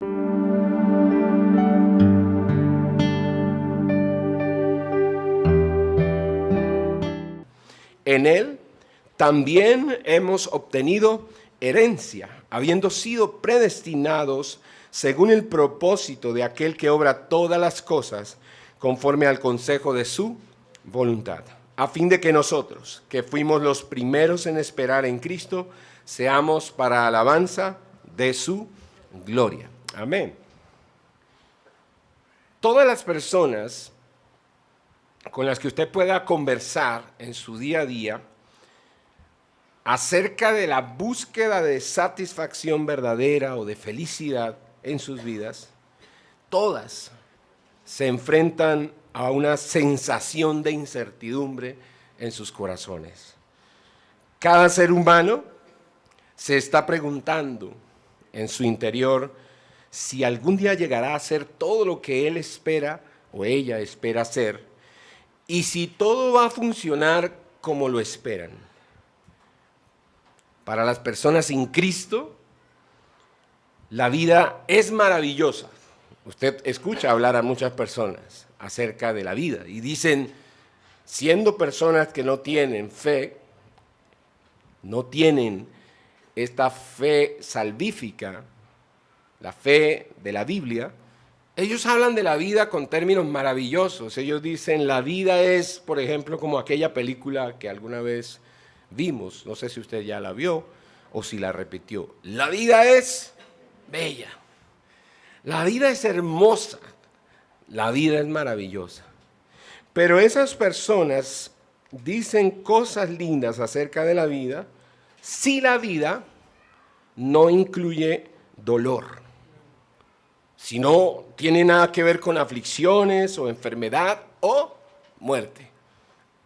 En él también hemos obtenido herencia, habiendo sido predestinados según el propósito de aquel que obra todas las cosas conforme al consejo de su voluntad, a fin de que nosotros, que fuimos los primeros en esperar en Cristo, seamos para alabanza de su gloria. Amén. Todas las personas con las que usted pueda conversar en su día a día acerca de la búsqueda de satisfacción verdadera o de felicidad en sus vidas, todas se enfrentan a una sensación de incertidumbre en sus corazones. Cada ser humano se está preguntando en su interior si algún día llegará a ser todo lo que él espera o ella espera ser, y si todo va a funcionar como lo esperan. Para las personas sin Cristo, la vida es maravillosa. Usted escucha hablar a muchas personas acerca de la vida y dicen, siendo personas que no tienen fe, no tienen esta fe salvífica, la fe de la Biblia, ellos hablan de la vida con términos maravillosos. Ellos dicen, la vida es, por ejemplo, como aquella película que alguna vez vimos, no sé si usted ya la vio o si la repitió. La vida es bella, la vida es hermosa, la vida es maravillosa. Pero esas personas dicen cosas lindas acerca de la vida si la vida no incluye dolor, si no tiene nada que ver con aflicciones o enfermedad o muerte.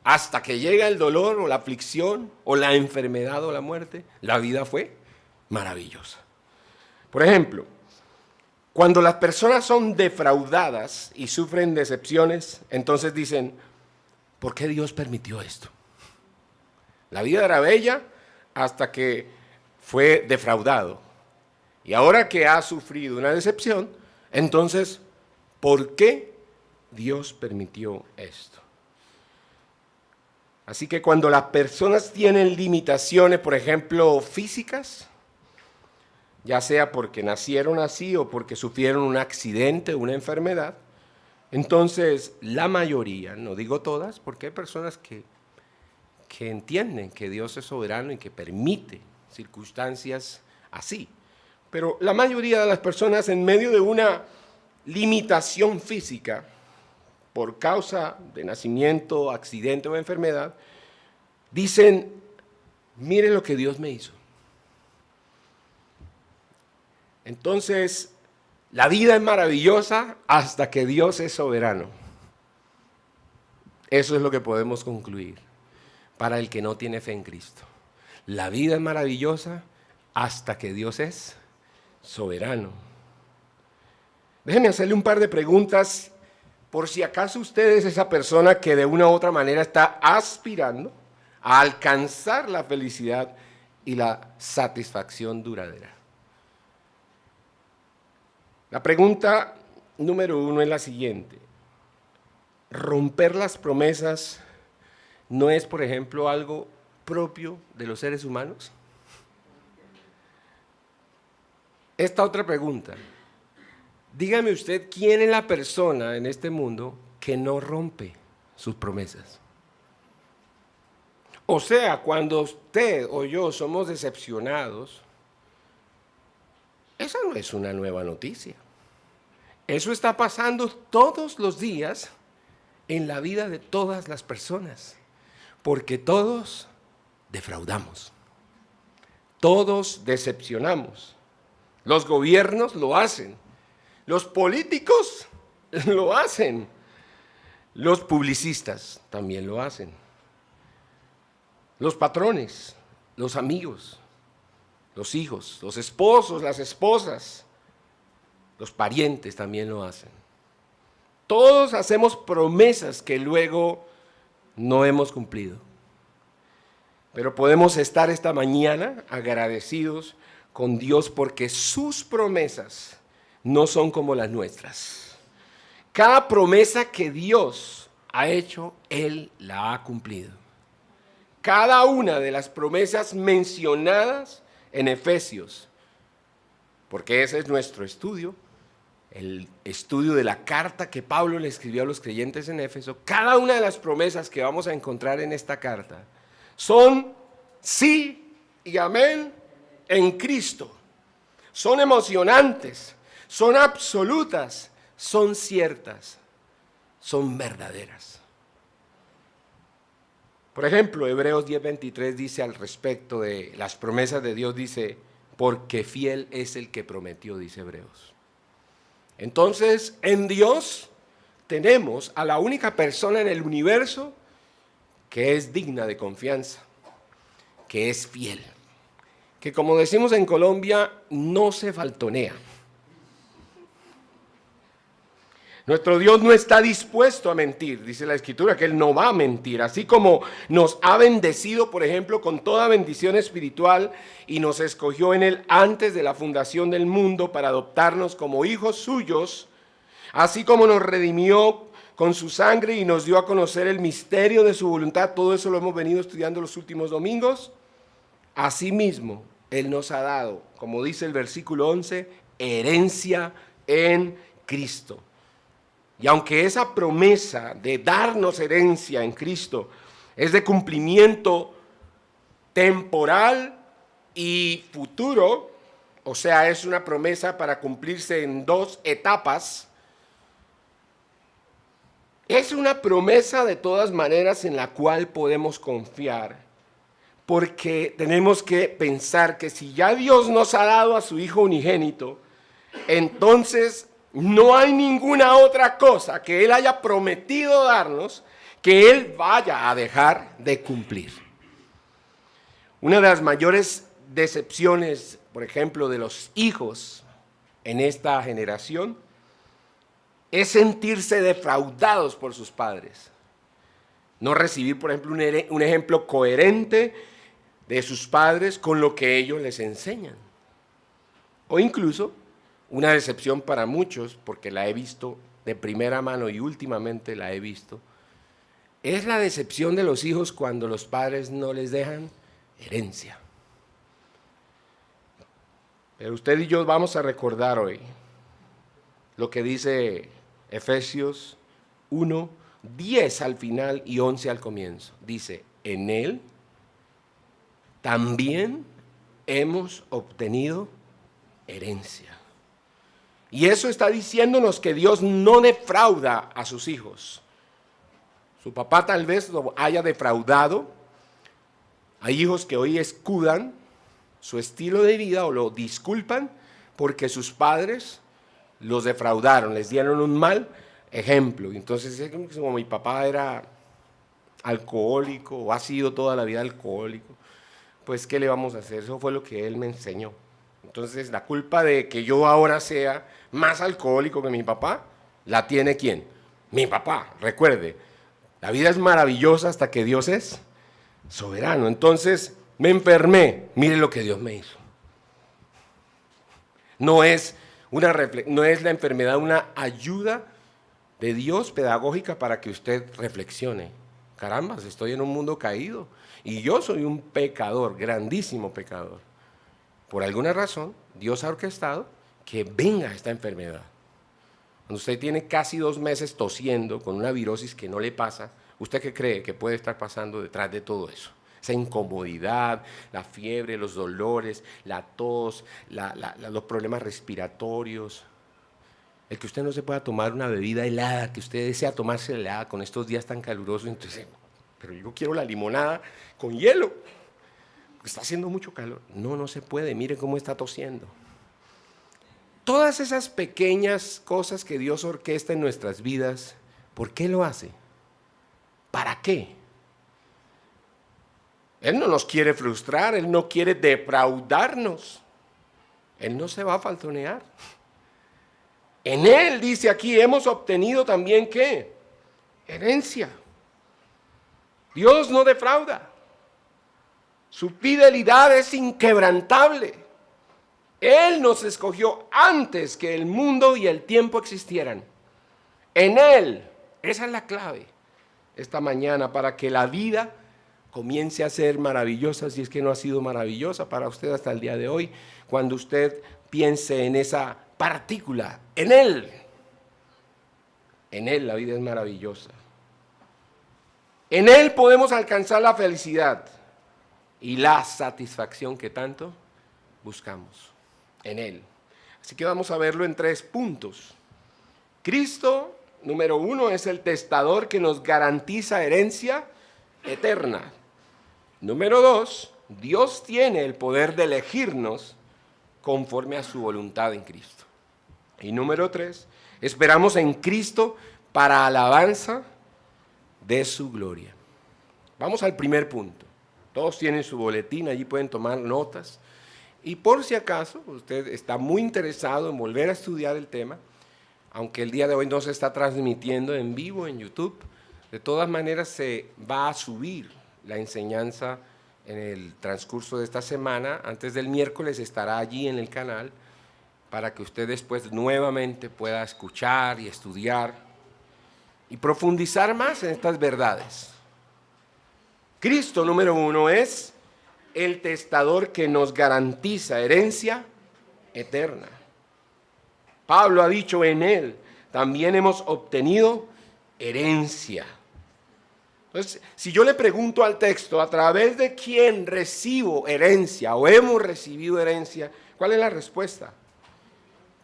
Hasta que llega el dolor o la aflicción o la enfermedad o la muerte, la vida fue maravillosa. Por ejemplo, cuando las personas son defraudadas y sufren decepciones, entonces dicen, ¿por qué Dios permitió esto? La vida era bella hasta que fue defraudado. Y ahora que ha sufrido una decepción, entonces, ¿por qué Dios permitió esto? Así que cuando las personas tienen limitaciones, por ejemplo, físicas, ya sea porque nacieron así o porque sufrieron un accidente o una enfermedad, entonces la mayoría, no digo todas, porque hay personas que entienden que Dios es soberano y que permite circunstancias así. Pero la mayoría de las personas, en medio de una limitación física por causa de nacimiento, accidente o enfermedad, dicen, mire lo que Dios me hizo. Entonces, la vida es maravillosa hasta que Dios es soberano. Eso es lo que podemos concluir para el que no tiene fe en Cristo. La vida es maravillosa hasta que Dios es soberano. Déjeme hacerle un par de preguntas por si acaso usted es esa persona que de una u otra manera está aspirando a alcanzar la felicidad y la satisfacción duradera. La pregunta número 1 es la siguiente. ¿Romper las promesas no es, por ejemplo, algo propio de los seres humanos? Esta otra pregunta. Dígame usted, ¿quién es la persona en este mundo que no rompe sus promesas? O sea, cuando usted o yo somos decepcionados, esa no es una nueva noticia. Eso está pasando todos los días en la vida de todas las personas, porque todos defraudamos, todos decepcionamos. Los gobiernos lo hacen, los políticos lo hacen, los publicistas también lo hacen, los patrones, los amigos, los hijos, los esposos, las esposas, los parientes también lo hacen. Todos hacemos promesas que luego no hemos cumplido. Pero podemos estar esta mañana agradecidos con Dios porque sus promesas no son como las nuestras. Cada promesa que Dios ha hecho, Él la ha cumplido. Cada una de las promesas mencionadas en Efesios, porque ese es nuestro estudio, el estudio de la carta que Pablo le escribió a los creyentes en Éfeso, cada una de las promesas que vamos a encontrar en esta carta son sí y amén en Cristo. Son emocionantes, son absolutas, son ciertas, son verdaderas. Por ejemplo, Hebreos 10:23 dice al respecto de las promesas de Dios, dice, porque fiel es el que prometió, dice Hebreos. Entonces, en Dios tenemos a la única persona en el universo que es digna de confianza, que es fiel, que como decimos en Colombia, no se faltonea. Nuestro Dios no está dispuesto a mentir, dice la Escritura, que Él no va a mentir. Así como nos ha bendecido, por ejemplo, con toda bendición espiritual y nos escogió en Él antes de la fundación del mundo para adoptarnos como hijos suyos, así como nos redimió con su sangre y nos dio a conocer el misterio de su voluntad, todo eso lo hemos venido estudiando los últimos domingos, asimismo Él nos ha dado, como dice el versículo 11, herencia en Cristo. Y aunque esa promesa de darnos herencia en Cristo es de cumplimiento temporal y futuro, o sea, es una promesa para cumplirse en 2 etapas, es una promesa de todas maneras en la cual podemos confiar, porque tenemos que pensar que si ya Dios nos ha dado a su Hijo unigénito, entonces no hay ninguna otra cosa que Él haya prometido darnos que Él vaya a dejar de cumplir. Una de las mayores decepciones, por ejemplo, de los hijos en esta generación es sentirse defraudados por sus padres. No recibir, por ejemplo, un ejemplo coherente de sus padres con lo que ellos les enseñan. O incluso una decepción para muchos, porque la he visto de primera mano y últimamente la he visto, es la decepción de los hijos cuando los padres no les dejan herencia. Pero usted y yo vamos a recordar hoy lo que dice Efesios 1, 10 al final y 11 al comienzo. Dice, en Él también hemos obtenido herencia. Y eso está diciéndonos que Dios no defrauda a sus hijos. Su papá tal vez lo haya defraudado. Hay hijos que hoy escudan su estilo de vida o lo disculpan porque sus padres los defraudaron, les dieron un mal ejemplo. Entonces, como mi papá era alcohólico o ha sido toda la vida alcohólico, pues ¿qué le vamos a hacer? Eso fue lo que él me enseñó. Entonces, la culpa de que yo ahora sea más alcohólico que mi papá, ¿la tiene quién? Mi papá. Recuerde, la vida es maravillosa hasta que Dios es soberano. Entonces, me enfermé. Mire lo que Dios me hizo. No es la enfermedad una ayuda de Dios pedagógica para que usted reflexione. Caramba, estoy en un mundo caído y yo soy un pecador, grandísimo pecador. Por alguna razón, Dios ha orquestado que venga esta enfermedad. Cuando usted tiene casi 2 meses tosiendo con una virosis que no le pasa, ¿usted qué cree que puede estar pasando detrás de todo eso? Esa incomodidad, la fiebre, los dolores, la tos, los problemas respiratorios. El que usted no se pueda tomar una bebida helada, que usted desea tomarse helada con estos días tan calurosos, entonces, pero yo quiero la limonada con hielo. Está haciendo mucho calor. No se puede. Mire cómo está tosiendo. Todas esas pequeñas cosas que Dios orquesta en nuestras vidas, ¿por qué lo hace? ¿Para qué? Él no nos quiere frustrar, Él no quiere defraudarnos. Él no se va a faltonear. En Él, dice aquí, hemos obtenido también, ¿qué? Herencia. Dios no defrauda. Su fidelidad es inquebrantable. Él nos escogió antes que el mundo y el tiempo existieran. En Él, esa es la clave esta mañana para que la vida comience a ser maravillosa, si es que no ha sido maravillosa para usted hasta el día de hoy, cuando usted piense en esa partícula, en Él la vida es maravillosa. En Él podemos alcanzar la felicidad y la satisfacción que tanto buscamos, en Él. Así que vamos a verlo en 3 puntos. Cristo, número 1, es el testador que nos garantiza herencia eterna. Número 2, Dios tiene el poder de elegirnos conforme a su voluntad en Cristo. Y número 3, esperamos en Cristo para alabanza de su gloria. Vamos al primer punto. Todos tienen su boletín, allí pueden tomar notas. Y por si acaso usted está muy interesado en volver a estudiar el tema, aunque el día de hoy no se está transmitiendo en vivo en YouTube, de todas maneras se va a subir la enseñanza en el transcurso de esta semana. Antes del miércoles estará allí en el canal para que usted después nuevamente pueda escuchar y estudiar y profundizar más en estas verdades. Cristo, número 1, es el testador que nos garantiza herencia eterna. Pablo ha dicho, en Él también hemos obtenido herencia. Entonces, si yo le pregunto al texto, ¿a través de quién recibo herencia o hemos recibido herencia? ¿Cuál es la respuesta?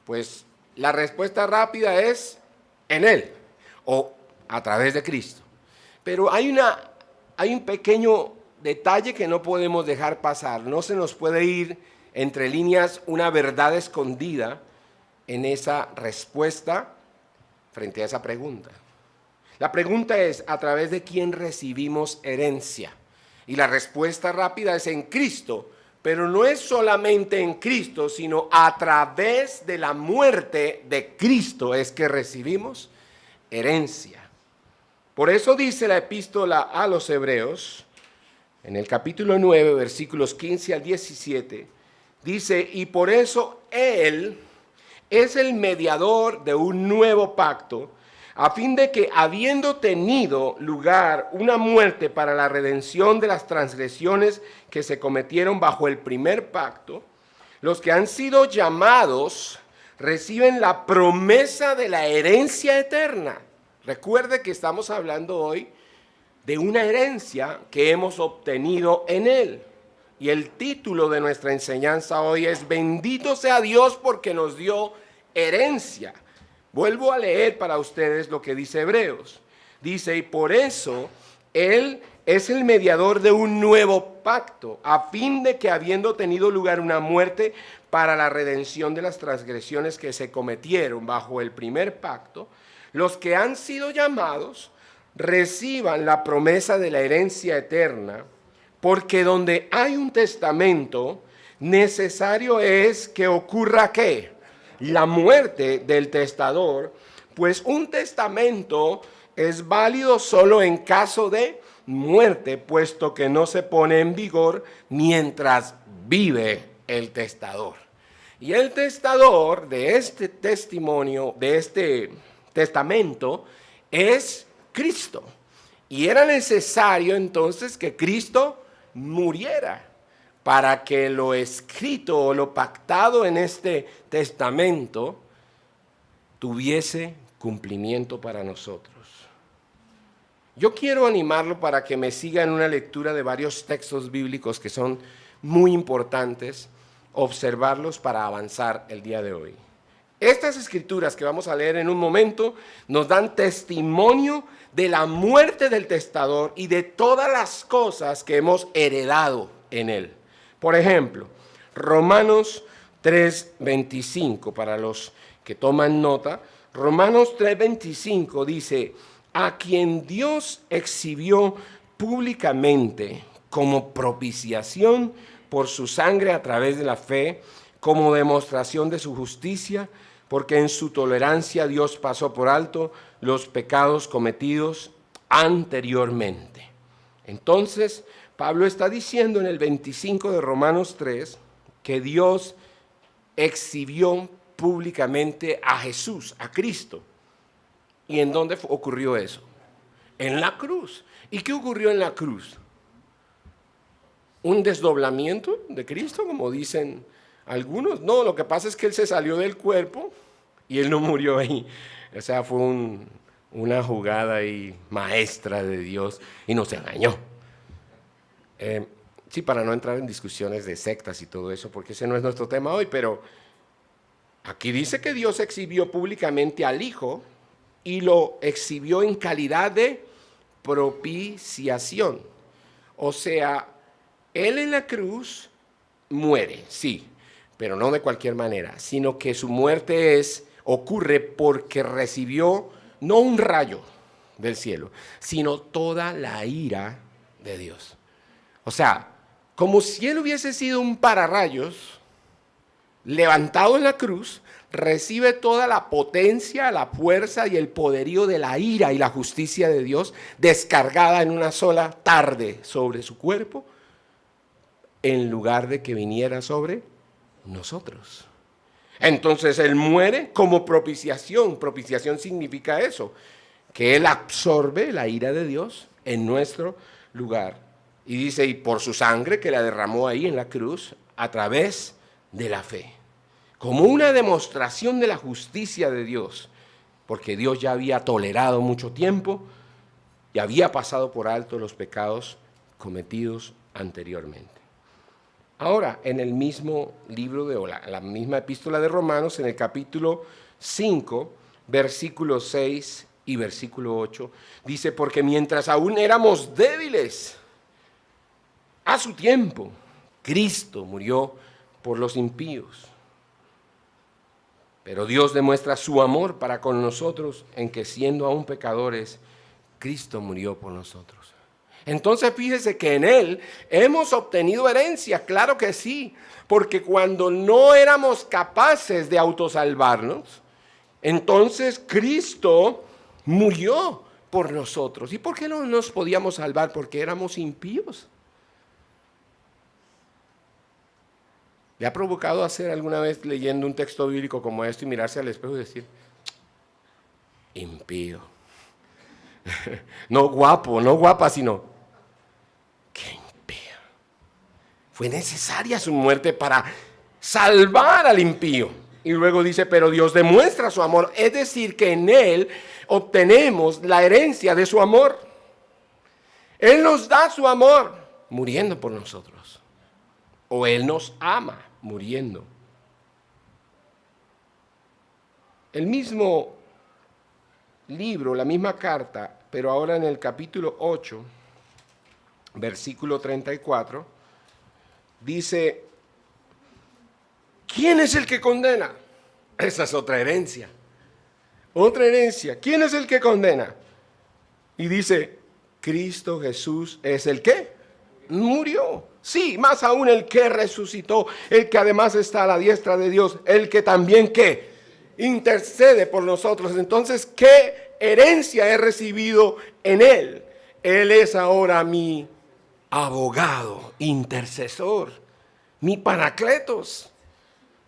Pues la respuesta rápida es en Él o a través de Cristo. Pero hay un pequeño detalle que no podemos dejar pasar. No se nos puede ir entre líneas una verdad escondida en esa respuesta frente a esa pregunta. La pregunta es, ¿a través de quién recibimos herencia? Y la respuesta rápida es en Cristo, pero no es solamente en Cristo, sino a través de la muerte de Cristo es que recibimos herencia. Por eso dice la epístola a los Hebreos, en el capítulo 9, versículos 15 al 17, dice, y por eso Él es el mediador de un nuevo pacto, a fin de que, habiendo tenido lugar una muerte para la redención de las transgresiones que se cometieron bajo el primer pacto, los que han sido llamados reciben la promesa de la herencia eterna. Recuerde que estamos hablando hoy de una herencia que hemos obtenido en Él. Y el título de nuestra enseñanza hoy es Bendito sea Dios porque nos dio herencia. Vuelvo a leer para ustedes lo que dice Hebreos. Dice, y por eso Él es el mediador de un nuevo pacto, a fin de que, habiendo tenido lugar una muerte para la redención de las transgresiones que se cometieron bajo el primer pacto, los que han sido llamados reciban la promesa de la herencia eterna, porque donde hay un testamento, necesario es que ocurra ¿qué? La muerte del testador, pues un testamento es válido solo en caso de muerte, puesto que no se pone en vigor mientras vive el testador. Y el testador de este testimonio, de este testamento, es Cristo. Y era necesario entonces que Cristo muriera para que lo escrito o lo pactado en este testamento tuviese cumplimiento para nosotros. Yo quiero animarlo para que me siga en una lectura de varios textos bíblicos que son muy importantes, observarlos para avanzar el día de hoy. Estas escrituras que vamos a leer en un momento nos dan testimonio de la muerte del testador y de todas las cosas que hemos heredado en él. Por ejemplo, Romanos 3:25, para los que toman nota, Romanos 3:25 dice, a quien Dios exhibió públicamente como propiciación por su sangre a través de la fe, como demostración de su justicia, porque en su tolerancia Dios pasó por alto los pecados cometidos anteriormente. Entonces, Pablo está diciendo en el 25 de Romanos 3 que Dios exhibió públicamente a Jesús, a Cristo. ¿Y en dónde ocurrió eso? En la cruz. ¿Y qué ocurrió en la cruz? ¿Un desdoblamiento de Cristo, como dicen algunos? No, lo que pasa es que Él se salió del cuerpo y Él no murió ahí. O sea, fue una jugada ahí maestra de Dios y nos engañó. Sí, para no entrar en discusiones de sectas y todo eso, porque ese no es nuestro tema hoy, pero aquí dice que Dios exhibió públicamente al Hijo y lo exhibió en calidad de propiciación. O sea, Él en la cruz muere, sí, pero no de cualquier manera, sino que su muerte ocurre porque recibió no un rayo del cielo, sino toda la ira de Dios. O sea, como si Él hubiese sido un pararrayos levantado en la cruz, recibe toda la potencia, la fuerza y el poderío de la ira y la justicia de Dios descargada en una sola tarde sobre su cuerpo, en lugar de que viniera sobre nosotros. Entonces Él muere como propiciación. Propiciación significa eso, que Él absorbe la ira de Dios en nuestro lugar. Y dice, y por su sangre que la derramó ahí en la cruz, a través de la fe. Como una demostración de la justicia de Dios, porque Dios ya había tolerado mucho tiempo y había pasado por alto los pecados cometidos anteriormente. Ahora, en el mismo libro la misma epístola de Romanos, en el capítulo 5, versículo 6 y versículo 8, dice, porque mientras aún éramos débiles, a su tiempo, Cristo murió por los impíos. Pero Dios demuestra su amor para con nosotros en que siendo aún pecadores, Cristo murió por nosotros. Entonces fíjese que en Él hemos obtenido herencia, claro que sí, porque cuando no éramos capaces de autosalvarnos, entonces Cristo murió por nosotros. ¿Y por qué no nos podíamos salvar? Porque éramos impíos. ¿Le ha provocado hacer alguna vez leyendo un texto bíblico como esto y mirarse al espejo y decir, impío? No guapo, no guapa, sino, qué impío. Fue necesaria su muerte para salvar al impío. Y luego dice, pero Dios demuestra su amor, es decir, que en Él obtenemos la herencia de su amor. Él nos da su amor muriendo por nosotros. O Él nos ama muriendo. El mismo libro, la misma carta, pero ahora en el capítulo 8, versículo 34, dice, ¿quién es el que condena? Esa es otra herencia. Otra herencia. ¿Quién es el que condena? Y dice, Cristo Jesús es el que murió. Sí, más aún el que resucitó, el que además está a la diestra de Dios, el que también ¿qué? Intercede por nosotros. Entonces, ¿qué herencia he recibido en Él? Él es ahora mi abogado, intercesor, mi paracletos,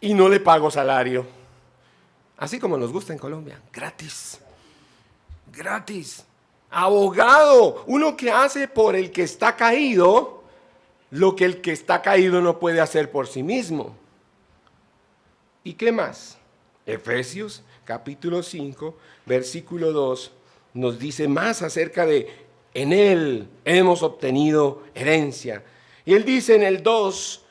y no le pago salario. Así como nos gusta en Colombia, gratis, gratis. Abogado, uno que hace por el que está caído lo que el que está caído no puede hacer por sí mismo. ¿Y qué más? Efesios capítulo 5, versículo 2, nos dice más acerca de en Él hemos obtenido herencia. Y él dice en el 2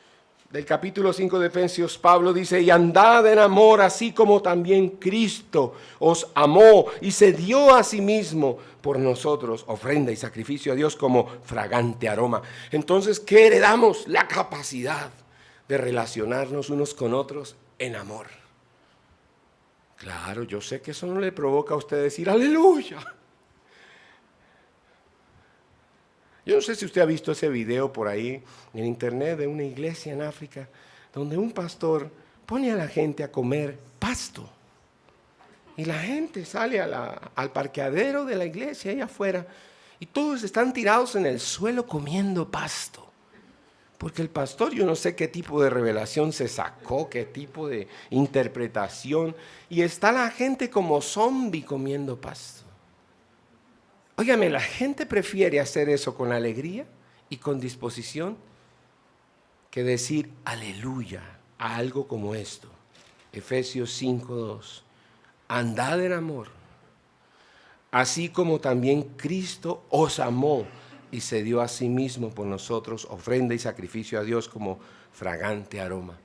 del capítulo 5 de Efesios, Pablo dice, y andad en amor, así como también Cristo os amó y se dio a sí mismo por nosotros, ofrenda y sacrificio a Dios como fragante aroma. Entonces, ¿qué heredamos? La capacidad de relacionarnos unos con otros en amor. Claro, yo sé que eso no le provoca a usted decir, aleluya. Yo no sé si usted ha visto ese video por ahí en internet de una iglesia en África, donde un pastor pone a la gente a comer pasto. Y la gente sale al parqueadero de la iglesia, ahí afuera, y todos están tirados en el suelo comiendo pasto. Porque el pastor, yo no sé qué tipo de revelación se sacó, qué tipo de interpretación, y está la gente como zombie comiendo pasto. Óigame, la gente prefiere hacer eso con alegría y con disposición que decir aleluya a algo como esto. Efesios 5:2. Andad en amor, así como también Cristo os amó y se dio a sí mismo por nosotros, ofrenda y sacrificio a Dios como fragante aroma.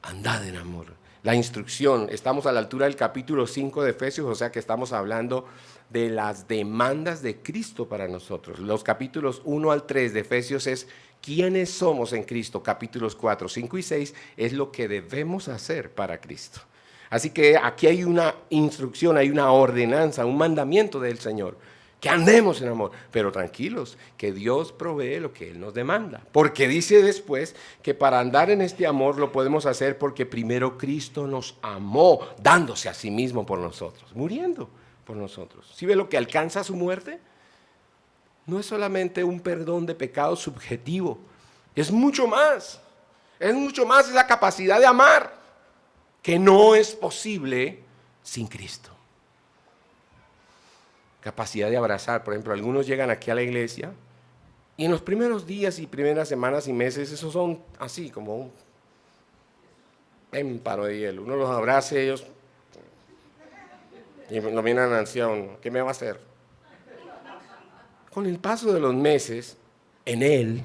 Andad en amor. La instrucción, estamos a la altura del capítulo 5 de Efesios, o sea que estamos hablando de las demandas de Cristo para nosotros. Los capítulos 1 al 3 de Efesios es quiénes somos en Cristo. Capítulos 4, 5 y 6 es lo que debemos hacer para Cristo. Así que aquí hay una instrucción, hay una ordenanza, un mandamiento del Señor. Que andemos en amor, pero tranquilos, que Dios provee lo que Él nos demanda. Porque dice después que para andar en este amor lo podemos hacer porque primero Cristo nos amó, dándose a sí mismo por nosotros, muriendo por nosotros. ¿Sí ve lo que alcanza su muerte? No es solamente un perdón de pecado subjetivo, es mucho más. Es mucho más esa capacidad de amar que no es posible sin Cristo. Capacidad de abrazar. Por ejemplo, algunos llegan aquí a la iglesia y en los primeros días y primeras semanas y meses, esos son así como un émparo de hielo. Uno los abraza y ellos y lo miran anciano. ¿Qué me va a hacer? Con el paso de los meses, en él,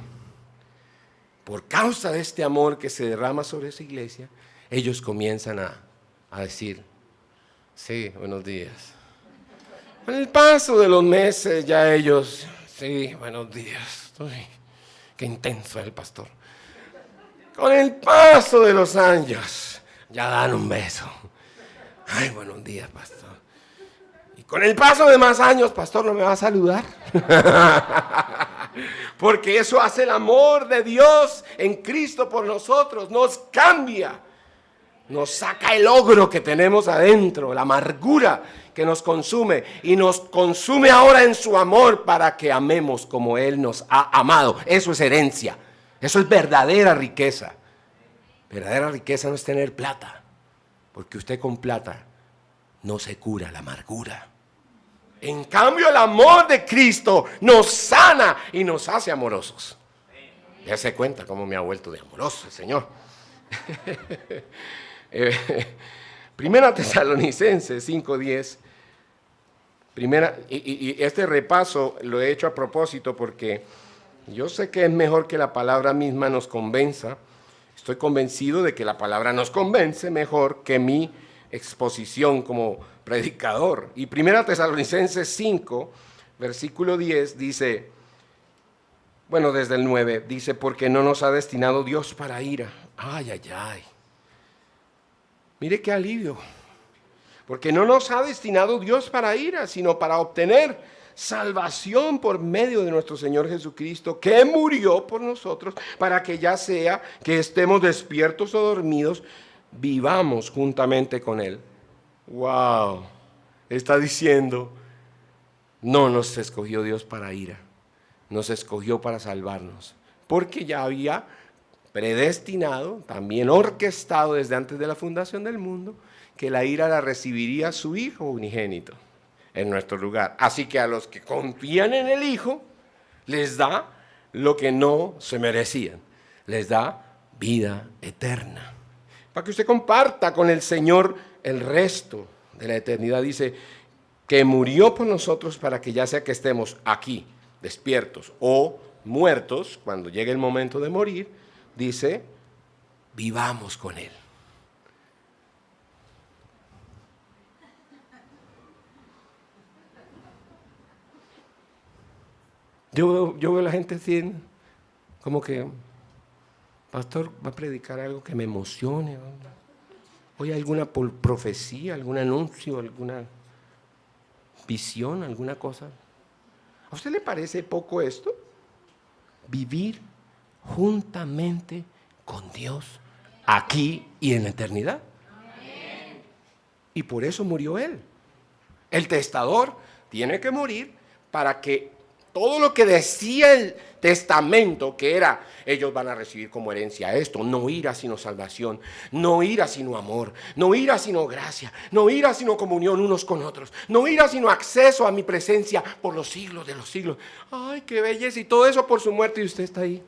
por causa de este amor que se derrama sobre esa iglesia, ellos comienzan a decir, sí, buenos días. Con el paso de los meses ya ellos, sí, buenos días, qué intenso es el pastor. Con el paso de los años ya dan un beso. Ay, buenos días, pastor. Y con el paso de más años, pastor, ¿no me va a saludar? Porque eso hace el amor de Dios en Cristo por nosotros, nos cambia. Nos saca el ogro que tenemos adentro, la amargura que nos consume y nos consume ahora en su amor para que amemos como Él nos ha amado. Eso es herencia, eso es verdadera riqueza. Verdadera riqueza no es tener plata, porque usted con plata no se cura la amargura. En cambio, el amor de Cristo nos sana y nos hace amorosos. Ya se cuenta cómo me ha vuelto de amoroso el Señor. Primera Tesalonicenses 5:10. Y este repaso lo he hecho a propósito porque yo sé que es mejor que la palabra misma nos convenza. Estoy convencido de que la palabra nos convence mejor que mi exposición como predicador. Y Primera Tesalonicenses 5, versículo 10 dice, bueno, desde el 9, dice, porque no nos ha destinado Dios para ira. Ay, ay, ay. Mire qué alivio. Porque no nos ha destinado Dios para ira, sino para obtener salvación por medio de nuestro Señor Jesucristo, que murió por nosotros, para que ya sea que estemos despiertos o dormidos, vivamos juntamente con Él. ¡Wow! Está diciendo, no nos escogió Dios para ira, nos escogió para salvarnos, porque ya había predestinado, también orquestado desde antes de la fundación del mundo, que la ira la recibiría su Hijo unigénito en nuestro lugar. Así que a los que confían en el Hijo, les da lo que no se merecían, les da vida eterna. Para que usted comparta con el Señor el resto de la eternidad, dice que murió por nosotros para que ya sea que estemos aquí, despiertos o muertos, cuando llegue el momento de morir, dice, vivamos con Él. Yo veo a la gente decir, como que, pastor, va a predicar algo que me emocione. ¿Hoy hay alguna profecía, algún anuncio, alguna visión, alguna cosa? ¿A usted le parece poco esto? Vivir juntamente con Dios aquí y en la eternidad. Amén. Y por eso murió Él. El testador tiene que morir para que Todo lo que decía el testamento, que era, ellos van a recibir como herencia esto, no ira sino salvación, no ira sino amor, no ira sino gracia, no ira sino comunión unos con otros, no ira sino acceso a mi presencia por los siglos de los siglos. Ay, qué belleza, y todo eso por su muerte, y usted está ahí.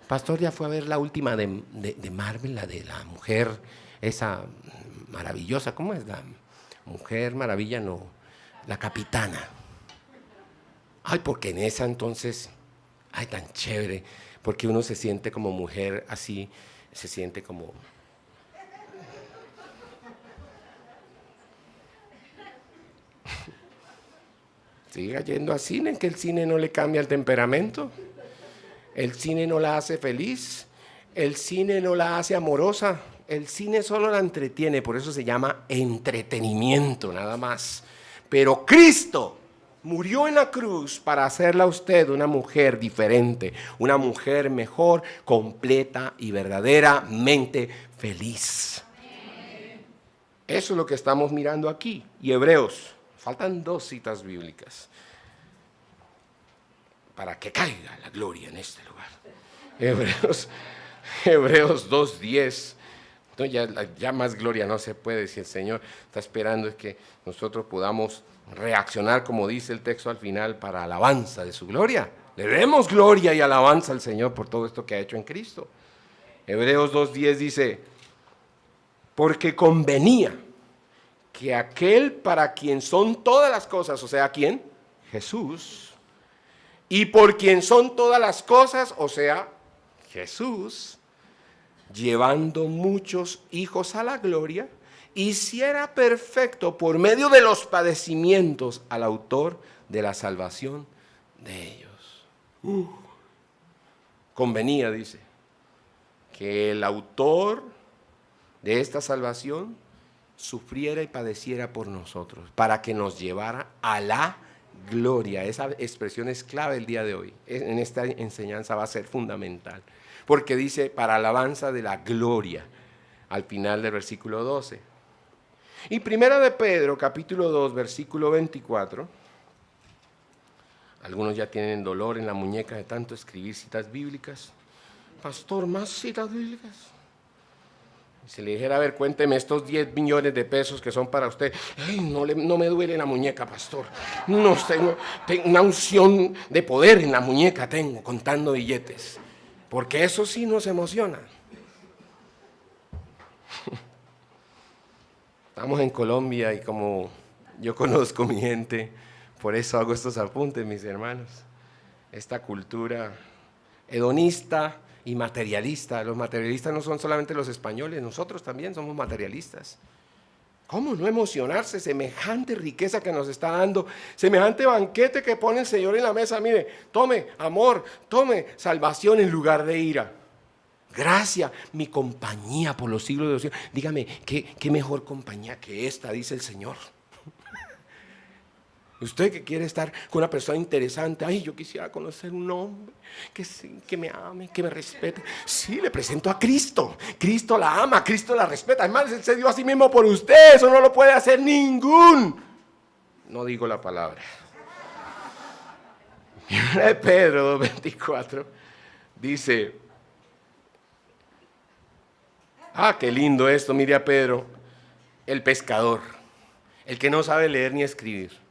Pastor ya fue a ver la última de Marvel, la de la mujer, esa maravillosa, ¿cómo es la Mujer Maravilla? No, la Capitana. Ay, porque en esa entonces, ay, tan chévere, porque uno se siente como mujer así, se siente como... Siga yendo al cine, que el cine no le cambia el temperamento, el cine no la hace feliz, el cine no la hace amorosa, el cine solo la entretiene, por eso se llama entretenimiento, nada más. Pero Cristo murió en la cruz para hacerla a usted una mujer diferente, una mujer mejor, completa y verdaderamente feliz. Eso es lo que estamos mirando aquí. Y Hebreos, faltan 2 citas bíblicas para que caiga la gloria en este lugar. Hebreos 2:10. No, ya más gloria no se puede, si el Señor está esperando es que nosotros podamos reaccionar, como dice el texto al final, para alabanza de su gloria. Le demos gloria y alabanza al Señor por todo esto que ha hecho en Cristo. Hebreos 2:10 dice, porque convenía que aquel para quien son todas las cosas, o sea, ¿quién? Jesús, y por quien son todas las cosas, o sea, Jesús, llevando muchos hijos a la gloria, hiciera perfecto por medio de los padecimientos al autor de la salvación de ellos. Convenía, dice, que el autor de esta salvación sufriera y padeciera por nosotros, para que nos llevara a la gloria. Esa expresión es clave el día de hoy. En esta enseñanza va a ser fundamental. Porque dice, para alabanza de la gloria, al final del versículo 12. Y Primera de Pedro, capítulo 2, versículo 24. Algunos ya tienen dolor en la muñeca de tanto escribir citas bíblicas. Pastor, ¿más citas bíblicas? Si le dijera, a ver, cuénteme estos 10 millones de pesos que son para usted. Ay, no me duele la muñeca, pastor. No tengo una unción de poder en la muñeca, tengo, contando billetes. Porque eso sí nos emociona. Estamos en Colombia y como yo conozco mi gente, por eso hago estos apuntes, mis hermanos. Esta cultura hedonista y materialista. Los materialistas no son solamente los españoles, nosotros también somos materialistas. ¿Cómo no emocionarse? Semejante riqueza que nos está dando, semejante banquete que pone el Señor en la mesa. Mire, tome amor, tome salvación en lugar de ira. Gracia, mi compañía por los siglos de los siglos. Dígame, ¿qué mejor compañía que esta? Dice el Señor. Usted que quiere estar con una persona interesante, ay, yo quisiera conocer un hombre que me ame, que me respete. Sí, le presento a Cristo. Cristo la ama, Cristo la respeta. Además, Él se dio a sí mismo por usted. Eso no lo puede hacer ningún. No digo la palabra. Pedro 2:24 dice, qué lindo esto, mire a Pedro, el pescador, el que no sabe leer ni escribir.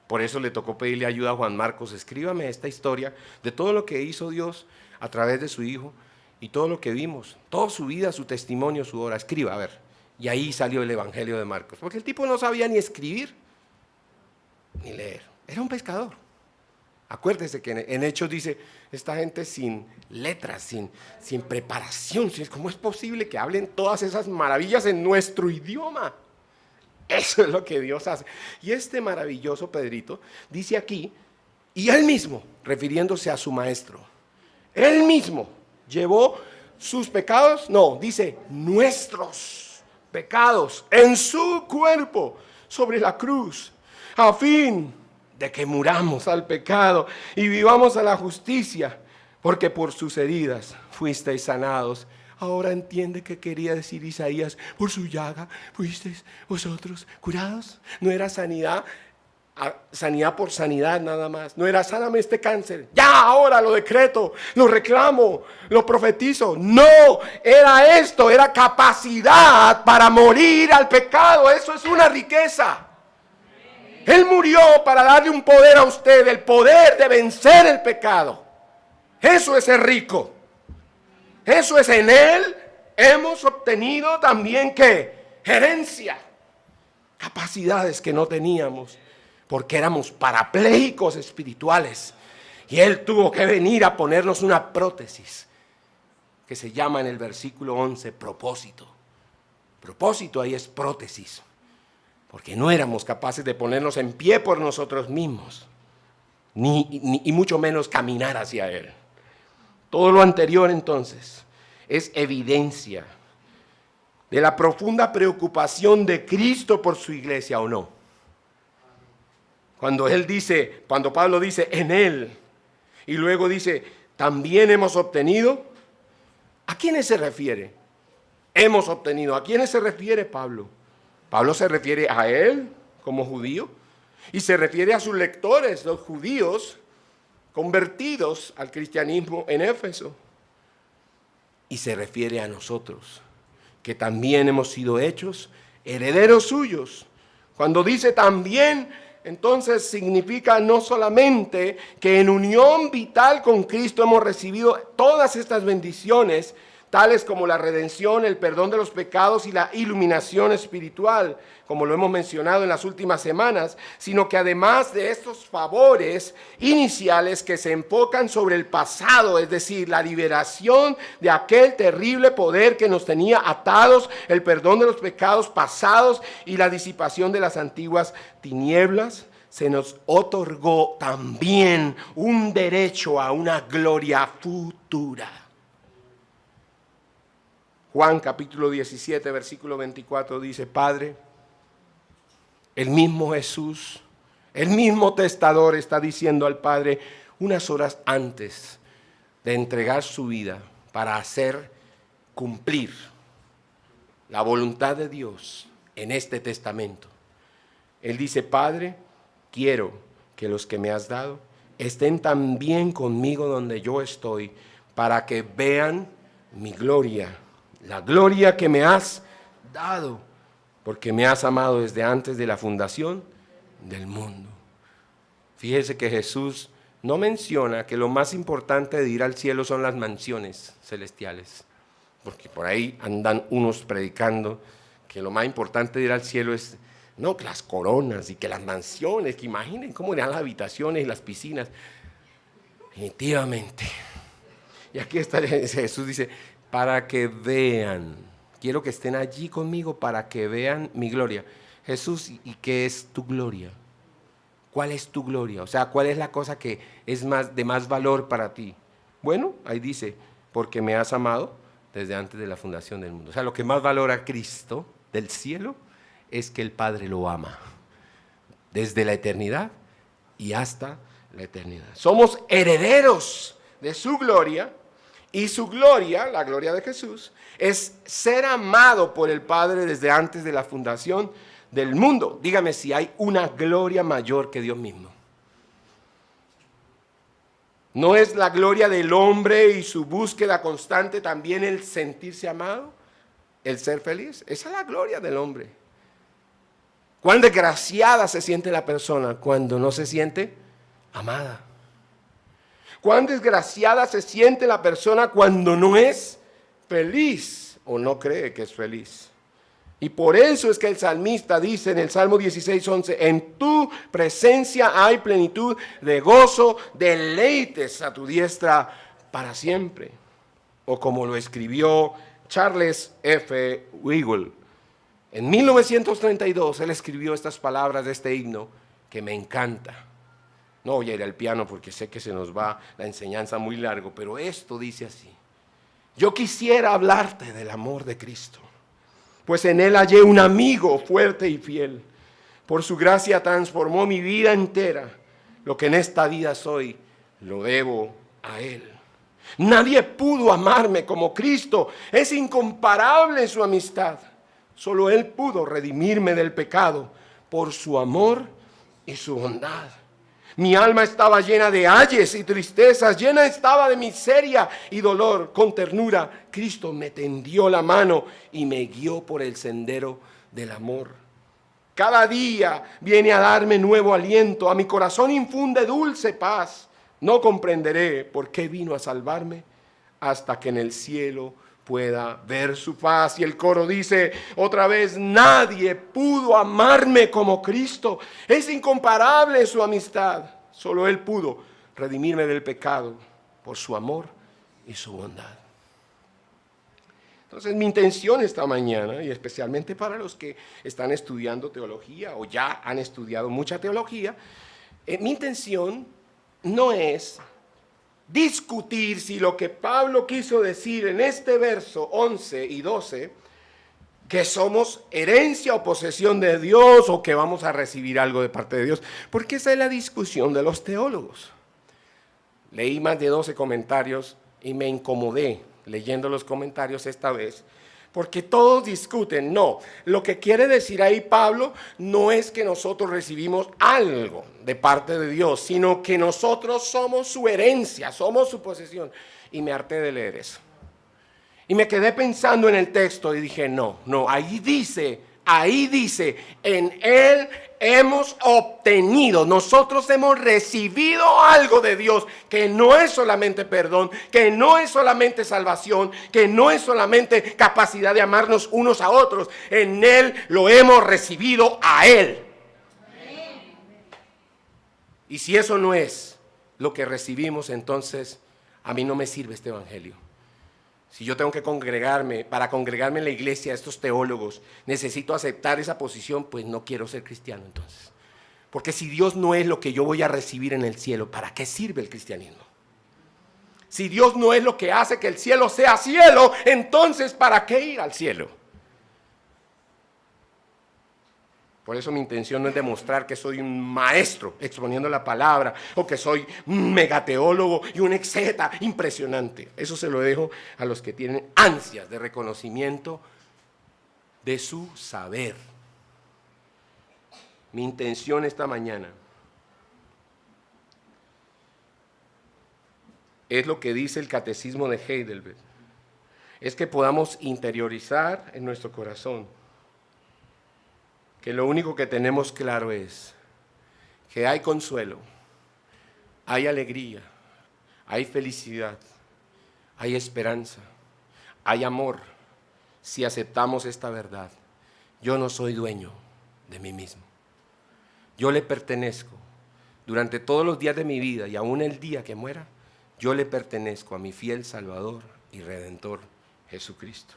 Por eso le tocó pedirle ayuda a Juan Marcos, escríbame esta historia de todo lo que hizo Dios a través de su Hijo y todo lo que vimos, toda su vida, su testimonio, su obra, escriba, a ver. Y ahí salió el Evangelio de Marcos, porque el tipo no sabía ni escribir ni leer, era un pescador. Acuérdese que en Hechos dice, esta gente sin letras, sin preparación, ¿cómo es posible que hablen todas esas maravillas en nuestro idioma? Eso es lo que Dios hace. Y este maravilloso Pedrito dice aquí, y él mismo, refiriéndose a su maestro, él mismo llevó sus pecados, no, dice nuestros pecados en su cuerpo sobre la cruz, a fin de que muramos al pecado y vivamos a la justicia, porque por sus heridas fuisteis sanados. Ahora entiende qué quería decir Isaías, por su llaga fuisteis vosotros curados. No era sanidad sanidad por sanidad nada más. No era sáname este cáncer, ya ahora lo decreto, lo reclamo, lo profetizo. No, era esto, era capacidad para morir al pecado. Eso es una riqueza. Él murió para darle un poder a usted, el poder de vencer el pecado. Eso es ser rico. Eso es, en Él hemos obtenido también ¿qué? Herencia. Capacidades que no teníamos, porque éramos parapléjicos espirituales. Y Él tuvo que venir a ponernos una prótesis, que se llama en el versículo 11 propósito. Propósito ahí es prótesis, porque no éramos capaces de ponernos en pie por nosotros mismos, y mucho menos caminar hacia Él. Todo lo anterior entonces es evidencia de la profunda preocupación de Cristo por su iglesia, ¿o no? Cuando Pablo dice en Él, y luego dice también hemos obtenido, ¿a quiénes se refiere? Hemos obtenido, ¿a quiénes se refiere Pablo? Pablo se refiere a él como judío y se refiere a sus lectores, los judíos convertidos al cristianismo en Éfeso, y se refiere a nosotros, que también hemos sido hechos herederos suyos. Cuando dice también, entonces significa no solamente que en unión vital con Cristo hemos recibido todas estas bendiciones, tales como la redención, el perdón de los pecados y la iluminación espiritual, como lo hemos mencionado en las últimas semanas, sino que además de estos favores iniciales que se enfocan sobre el pasado, es decir, la liberación de aquel terrible poder que nos tenía atados, el perdón de los pecados pasados y la disipación de las antiguas tinieblas, se nos otorgó también un derecho a una gloria futura. Juan capítulo 17, versículo 24 dice, Padre, el mismo Jesús, el mismo testador está diciendo al Padre unas horas antes de entregar su vida para hacer cumplir la voluntad de Dios en este testamento. Él dice, Padre, quiero que los que me has dado estén también conmigo donde yo estoy, para que vean mi gloria, la gloria que me has dado, porque me has amado desde antes de la fundación del mundo. Fíjese que Jesús no menciona que lo más importante de ir al cielo son las mansiones celestiales, porque por ahí andan unos predicando que lo más importante de ir al cielo es, no, que las coronas y que las mansiones, que imaginen cómo eran las habitaciones y las piscinas. Definitivamente. Y aquí está Jesús, dice, para que vean, quiero que estén allí conmigo para que vean mi gloria. Jesús, ¿y qué es tu gloria? ¿Cuál es tu gloria? O sea, ¿cuál es la cosa que es de más valor para ti? Bueno, ahí dice, porque me has amado desde antes de la fundación del mundo. O sea, lo que más valora a Cristo del cielo es que el Padre lo ama desde la eternidad y hasta la eternidad. Somos herederos de su gloria. Y su gloria, la gloria de Jesús, es ser amado por el Padre desde antes de la fundación del mundo. Dígame si hay una gloria mayor que Dios mismo. ¿No es la gloria del hombre y su búsqueda constante también el sentirse amado? ¿El ser feliz? Esa es la gloria del hombre. ¿Cuán desgraciada se siente la persona cuando no se siente amada? Cuán desgraciada se siente la persona cuando no es feliz o no cree que es feliz. Y por eso es que el salmista dice en el Salmo 16:11, en tu presencia hay plenitud de gozo, deleites a tu diestra para siempre. O como lo escribió Charles F. Weigle. En 1932 él escribió estas palabras de este himno que me encanta. No voy a ir al piano porque sé que se nos va la enseñanza muy largo, pero esto dice así. Yo quisiera hablarte del amor de Cristo, pues en Él hallé un amigo fuerte y fiel. Por su gracia transformó mi vida entera. Lo que en esta vida soy, lo debo a Él. Nadie pudo amarme como Cristo. Es incomparable su amistad. Solo Él pudo redimirme del pecado. Por su amor y su bondad. Mi alma estaba llena de ayes y tristezas, llena estaba de miseria y dolor. Con ternura, Cristo me tendió la mano y me guió por el sendero del amor. Cada día viene a darme nuevo aliento, a mi corazón infunde dulce paz. No comprenderé por qué vino a salvarme hasta que en el cielo pueda ver su faz. Y el coro dice otra vez: nadie pudo amarme como Cristo. Es incomparable su amistad. Solo Él pudo redimirme del pecado por su amor y su bondad. Entonces mi intención esta mañana, y especialmente para los que están estudiando teología o ya han estudiado mucha teología, mi intención no es discutir si lo que Pablo quiso decir en este verso 11 y 12, que somos herencia o posesión de Dios o que vamos a recibir algo de parte de Dios, porque esa es la discusión de los teólogos. Leí más de 12 comentarios y me incomodé leyendo los comentarios esta vez, porque todos discuten. No, lo que quiere decir ahí Pablo no es que nosotros recibimos algo de parte de Dios, sino que nosotros somos su herencia, somos su posesión. Y me harté de leer eso. Y me quedé pensando en el texto y dije, no, ahí dice, en Él hemos obtenido, nosotros hemos recibido algo de Dios, que no es solamente perdón, que no es solamente salvación, que no es solamente capacidad de amarnos unos a otros. En Él lo hemos recibido a Él. Y si eso no es lo que recibimos, entonces a mí no me sirve este evangelio. Si yo tengo que congregarme, para congregarme en la iglesia, estos teólogos, necesito aceptar esa posición, pues no quiero ser cristiano entonces. Porque si Dios no es lo que yo voy a recibir en el cielo, ¿para qué sirve el cristianismo? Si Dios no es lo que hace que el cielo sea cielo, entonces ¿para qué ir al cielo? Por eso mi intención no es demostrar que soy un maestro exponiendo la palabra o que soy un megateólogo y un exegeta impresionante. Eso se lo dejo a los que tienen ansias de reconocimiento de su saber. Mi intención esta mañana es lo que dice el Catecismo de Heidelberg. Es que podamos interiorizar en nuestro corazón que lo único que tenemos claro es que hay consuelo, hay alegría, hay felicidad, hay esperanza, hay amor, si aceptamos esta verdad. Yo no soy dueño de mí mismo. Yo le pertenezco durante todos los días de mi vida y aún el día que muera, yo le pertenezco a mi fiel Salvador y Redentor Jesucristo.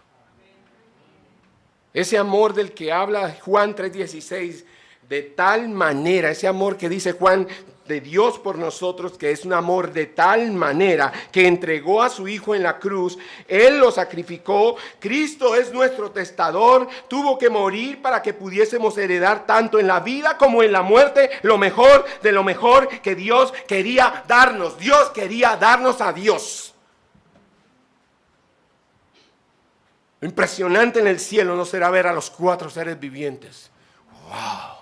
Ese amor del que habla Juan 3:16, de tal manera, ese amor que dice Juan de Dios por nosotros, que es un amor de tal manera que entregó a su Hijo en la cruz, Él lo sacrificó. Cristo es nuestro testador, tuvo que morir para que pudiésemos heredar tanto en la vida como en la muerte lo mejor de lo mejor que Dios quería darnos. Dios quería darnos a Dios. Lo impresionante en el cielo no será ver a los 4 seres vivientes. ¡Wow!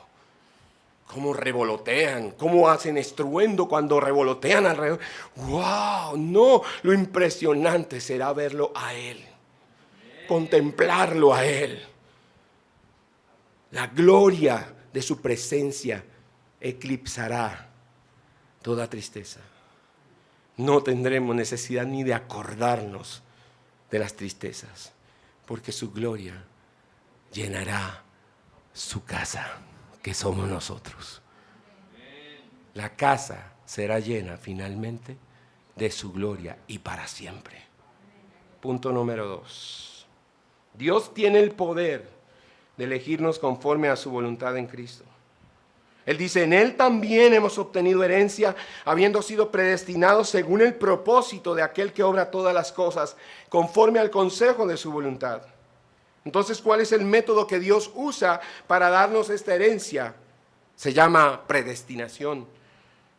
Cómo revolotean, cómo hacen estruendo cuando revolotean alrededor. ¡Wow! No, lo impresionante será verlo a Él, contemplarlo a Él. La gloria de su presencia eclipsará toda tristeza. No tendremos necesidad ni de acordarnos de las tristezas, porque su gloria llenará su casa, que somos nosotros. La casa será llena finalmente de su gloria y para siempre. Punto número 2. Dios tiene el poder de elegirnos conforme a su voluntad en Cristo. Él dice, en Él también hemos obtenido herencia, habiendo sido predestinados según el propósito de aquel que obra todas las cosas, conforme al consejo de su voluntad. Entonces, ¿cuál es el método que Dios usa para darnos esta herencia? Se llama predestinación.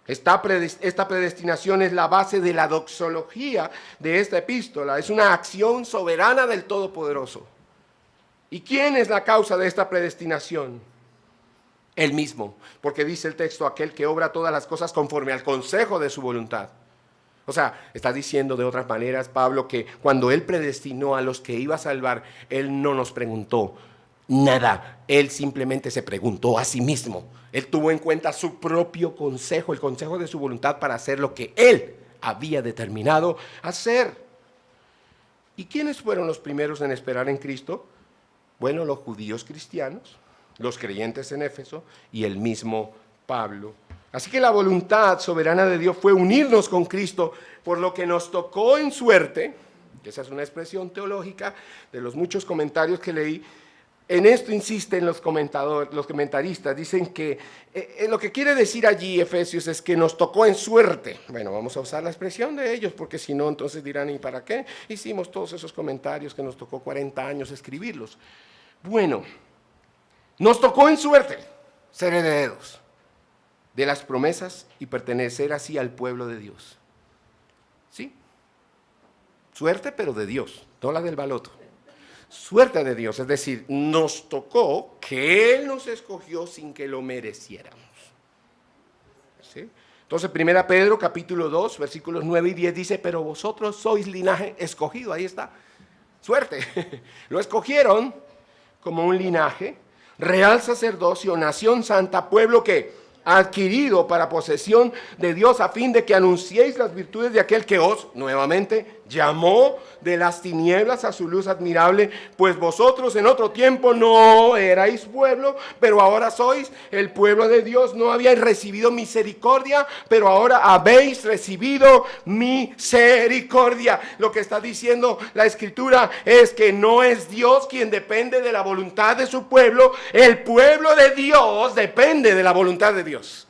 Esta predestinación es la base de la doxología de esta epístola. Es una acción soberana del Todopoderoso. ¿Y quién es la causa de esta predestinación? Él mismo, porque dice el texto, aquel que obra todas las cosas conforme al consejo de su voluntad. O sea, está diciendo de otras maneras Pablo que cuando Él predestinó a los que iba a salvar, Él no nos preguntó nada. Él simplemente se preguntó a sí mismo. Él tuvo en cuenta su propio consejo, el consejo de su voluntad para hacer lo que Él había determinado hacer. ¿Y quiénes fueron los primeros en esperar en Cristo? Bueno, los judíos cristianos, los creyentes en Éfeso y el mismo Pablo. Así que la voluntad soberana de Dios fue unirnos con Cristo, por lo que nos tocó en suerte, que esa es una expresión teológica de los muchos comentarios que leí. En esto insisten los comentaristas, dicen que lo que quiere decir allí Efesios es que nos tocó en suerte. Bueno, vamos a usar la expresión de ellos, porque si no, entonces dirán, ¿y para qué hicimos todos esos comentarios que nos tocó 40 años escribirlos? Bueno, nos tocó en suerte ser herederos de las promesas y pertenecer así al pueblo de Dios. ¿Sí? Suerte, pero de Dios, no la del baloto. Suerte de Dios, es decir, nos tocó que Él nos escogió sin que lo mereciéramos. ¿Sí? Entonces, 1 Pedro capítulo 2, versículos 9 y 10 dice, pero vosotros sois linaje escogido, ahí está, suerte, lo escogieron como un linaje, real sacerdocio, nación santa, pueblo que adquirido para posesión de Dios a fin de que anunciéis las virtudes de aquel que os, nuevamente, llamó de las tinieblas a su luz admirable, pues vosotros en otro tiempo no erais pueblo, pero ahora sois el pueblo de Dios, no habíais recibido misericordia, pero ahora habéis recibido misericordia. Lo que está diciendo la Escritura es que no es Dios quien depende de la voluntad de su pueblo, el pueblo de Dios depende de la voluntad de Dios.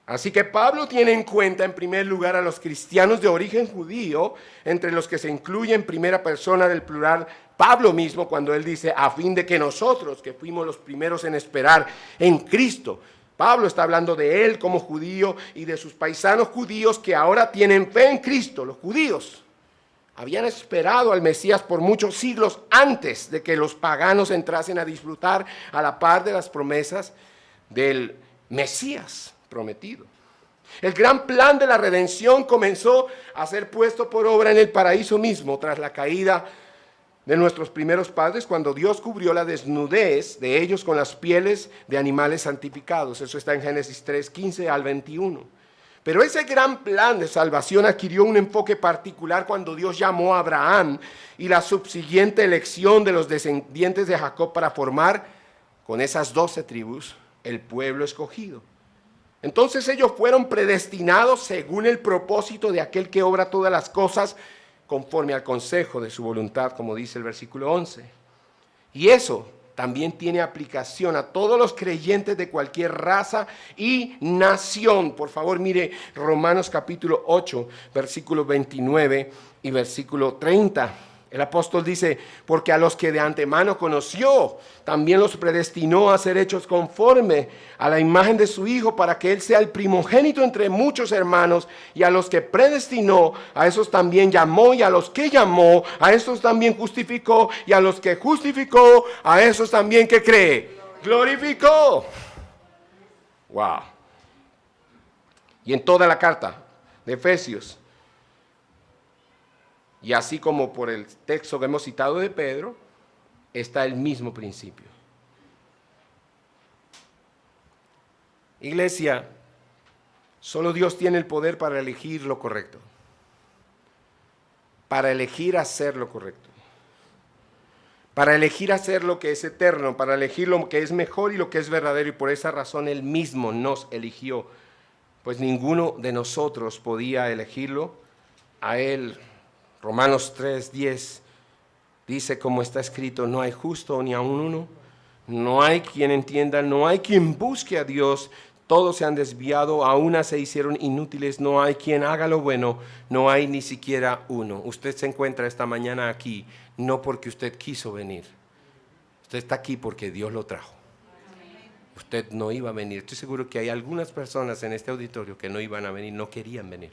Así que Pablo tiene en cuenta en primer lugar a los cristianos de origen judío, entre los que se incluye en primera persona del plural Pablo mismo cuando él dice, a fin de que nosotros, que fuimos los primeros en esperar en Cristo. Pablo está hablando de él como judío y de sus paisanos judíos que ahora tienen fe en Cristo. Los judíos habían esperado al Mesías por muchos siglos antes de que los paganos entrasen a disfrutar a la par de las promesas del Mesías prometido. El gran plan de la redención comenzó a ser puesto por obra en el paraíso mismo tras la caída de nuestros primeros padres, cuando Dios cubrió la desnudez de ellos con las pieles de animales santificados. Eso está en Génesis 3, 15 al 21. Pero ese gran plan de salvación adquirió un enfoque particular cuando Dios llamó a Abraham y la subsiguiente elección de los descendientes de Jacob para formar con esas 12 tribus el pueblo escogido. Entonces ellos fueron predestinados según el propósito de aquel que obra todas las cosas conforme al consejo de su voluntad, como dice el versículo 11. Y eso también tiene aplicación a todos los creyentes de cualquier raza y nación. Por favor, mire Romanos capítulo 8, versículo 29 y versículo 30. El apóstol dice, porque a los que de antemano conoció, también los predestinó a ser hechos conforme a la imagen de su Hijo, para que Él sea el primogénito entre muchos hermanos. Y a los que predestinó, a esos también llamó, y a los que llamó, a esos también justificó, y a los que justificó, a esos también que cree, glorificó. Wow. Y en toda la carta de Efesios, y así como por el texto que hemos citado de Pedro, está el mismo principio. Iglesia, solo Dios tiene el poder para elegir lo correcto, para elegir hacer lo correcto, para elegir hacer lo que es eterno, para elegir lo que es mejor y lo que es verdadero, y por esa razón Él mismo nos eligió, pues ninguno de nosotros podía elegirlo a Él. Romanos 3:10 dice, como está escrito, no hay justo ni aun uno, no hay quien entienda, no hay quien busque a Dios, todos se han desviado, a una se hicieron inútiles, no hay quien haga lo bueno, no hay ni siquiera uno. Usted se encuentra esta mañana aquí, no porque usted quiso venir, usted está aquí porque Dios lo trajo. Usted no iba a venir. Estoy seguro que hay algunas personas en este auditorio que no iban a venir, no querían venir.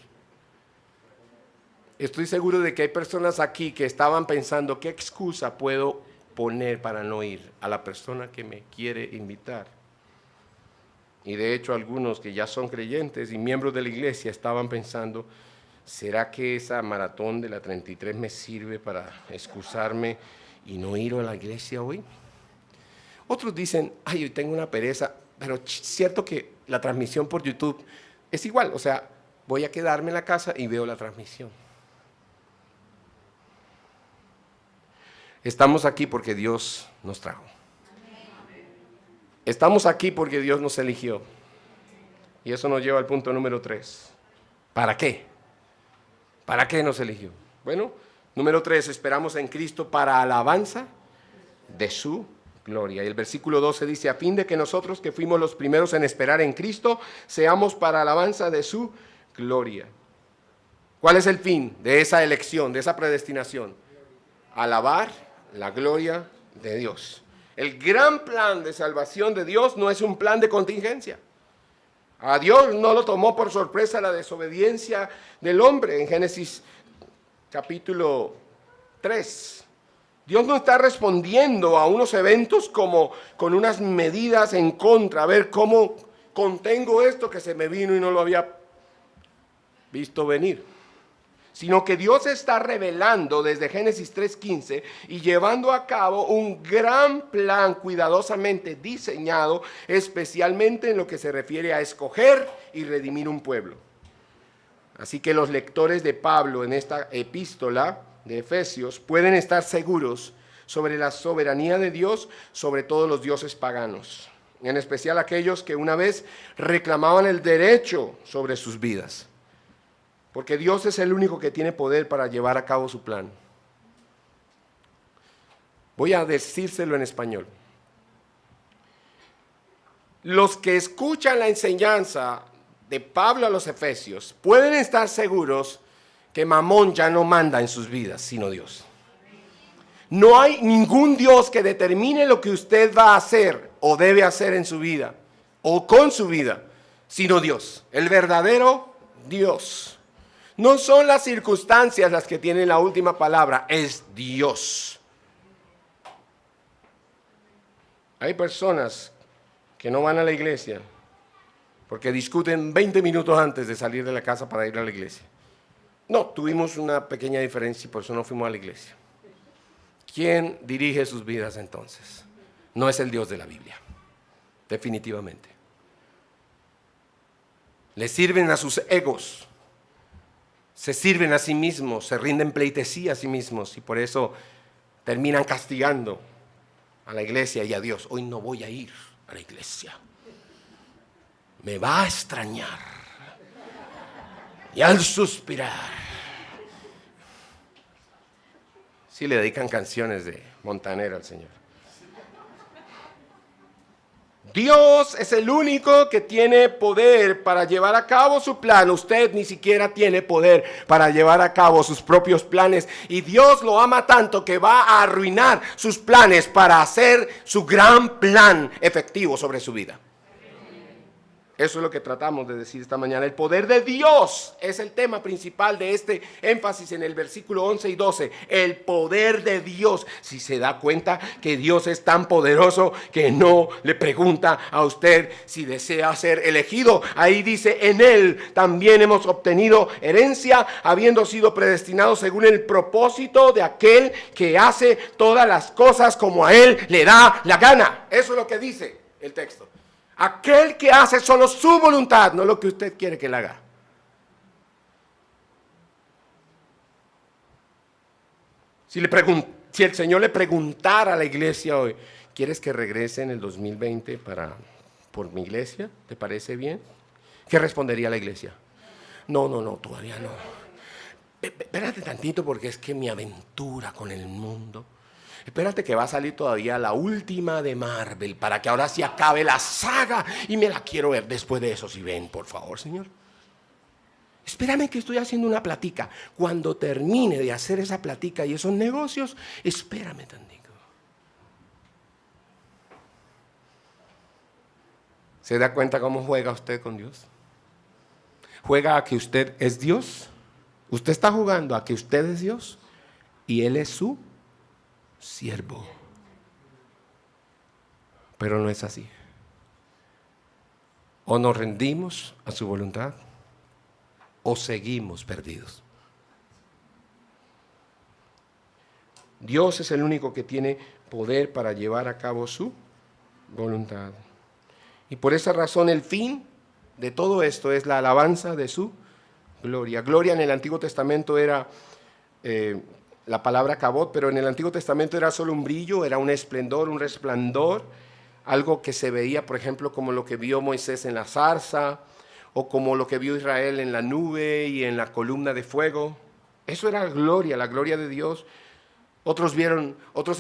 Estoy seguro de que hay personas aquí que estaban pensando, ¿qué excusa puedo poner para no ir a la persona que me quiere invitar? Y de hecho algunos que ya son creyentes y miembros de la iglesia estaban pensando, ¿será que esa maratón de la 33 me sirve para excusarme y no ir a la iglesia hoy? Otros dicen, ay, hoy tengo una pereza, pero cierto que la transmisión por YouTube es igual, o sea, voy a quedarme en la casa y veo la transmisión. Estamos aquí porque Dios nos trajo. Estamos aquí porque Dios nos eligió. Y eso nos lleva al punto número 3. ¿Para qué? ¿Para qué nos eligió? Bueno, número 3, esperamos en Cristo para alabanza de su gloria. Y el versículo 12 dice, a fin de que nosotros que fuimos los primeros en esperar en Cristo, seamos para alabanza de su gloria. ¿Cuál es el fin de esa elección, de esa predestinación? Alabar la gloria de Dios. El gran plan de salvación de Dios no es un plan de contingencia. A Dios no lo tomó por sorpresa la desobediencia del hombre en Génesis capítulo 3. Dios no está respondiendo a unos eventos como con unas medidas en contra, a ver cómo contengo esto que se me vino y no lo había visto venir. Sino que Dios está revelando desde Génesis 3:15 y llevando a cabo un gran plan cuidadosamente diseñado, especialmente en lo que se refiere a escoger y redimir un pueblo. Así que los lectores de Pablo en esta epístola de Efesios pueden estar seguros sobre la soberanía de Dios sobre todos los dioses paganos, en especial aquellos que una vez reclamaban el derecho sobre sus vidas. Porque Dios es el único que tiene poder para llevar a cabo su plan. Voy a decírselo en español. Los que escuchan la enseñanza de Pablo a los Efesios pueden estar seguros que Mamón ya no manda en sus vidas, sino Dios. No hay ningún Dios que determine lo que usted va a hacer o debe hacer en su vida o con su vida, sino Dios, el verdadero Dios. No son las circunstancias las que tienen la última palabra, es Dios. Hay personas que no van a la iglesia porque discuten 20 minutos antes de salir de la casa para ir a la iglesia. No, tuvimos una pequeña diferencia y por eso no fuimos a la iglesia. ¿Quién dirige sus vidas entonces? No es el Dios de la Biblia, definitivamente. Le sirven a sus egos. Se sirven a sí mismos, se rinden pleitesía a sí mismos y por eso terminan castigando a la iglesia y a Dios. Hoy no voy a ir a la iglesia. Me va a extrañar. Y al suspirar. Sí le dedican canciones de Montaner al Señor. Dios es el único que tiene poder para llevar a cabo su plan. Usted ni siquiera tiene poder para llevar a cabo sus propios planes. Y Dios lo ama tanto que va a arruinar sus planes para hacer su gran plan efectivo sobre su vida. Eso es lo que tratamos de decir esta mañana. El poder de Dios es el tema principal de este énfasis en el versículo 11 y 12. El poder de Dios. Si se da cuenta que Dios es tan poderoso que no le pregunta a usted si desea ser elegido. Ahí dice, en Él también hemos obtenido herencia, habiendo sido predestinados según el propósito de aquel que hace todas las cosas como a Él le da la gana. Eso es lo que dice el texto. Aquel que hace solo su voluntad, no lo que usted quiere que le haga. Si el Señor le preguntara a la iglesia hoy, ¿quieres que regrese en el 2020 por mi iglesia? ¿Te parece bien? ¿Qué respondería la iglesia? No, todavía no. Espérate tantito porque es que mi aventura con el mundo... Espérate que va a salir todavía la última de Marvel para que ahora sí acabe la saga y me la quiero ver después de eso. Si ven, por favor, Señor. Espérame que estoy haciendo una platica. Cuando termine de hacer esa platica y esos negocios, espérame tantito. ¿Se da cuenta cómo juega usted con Dios? ¿Juega a que usted es Dios? Usted está jugando a que usted es Dios y Él es su siervo. Pero no es así. O nos rendimos a su voluntad o seguimos perdidos. Dios es el único que tiene poder para llevar a cabo su voluntad. Y por esa razón el fin de todo esto es la alabanza de su gloria. Gloria en el Antiguo Testamento era la palabra kabod, pero en el Antiguo Testamento era solo un brillo, era un esplendor, un resplandor, algo que se veía, por ejemplo, como lo que vio Moisés en la zarza, o como lo que vio Israel en la nube y en la columna de fuego. Eso era gloria, la gloria de Dios. Otros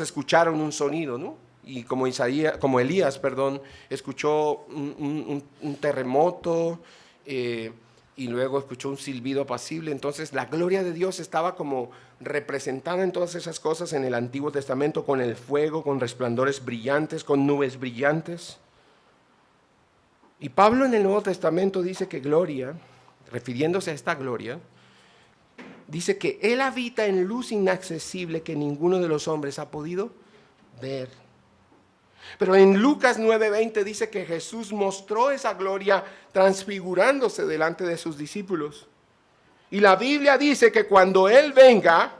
escucharon un sonido, ¿no? Y como Elías, escuchó un terremoto y luego escuchó un silbido apacible. Entonces la gloria de Dios estaba como representada en todas esas cosas en el Antiguo Testamento, con el fuego, con resplandores brillantes, con nubes brillantes. Y Pablo en el Nuevo Testamento dice que gloria, refiriéndose a esta gloria, dice que Él habita en luz inaccesible que ninguno de los hombres ha podido ver. Pero en Lucas 9:20 dice que Jesús mostró esa gloria transfigurándose delante de sus discípulos. Y la Biblia dice que cuando venga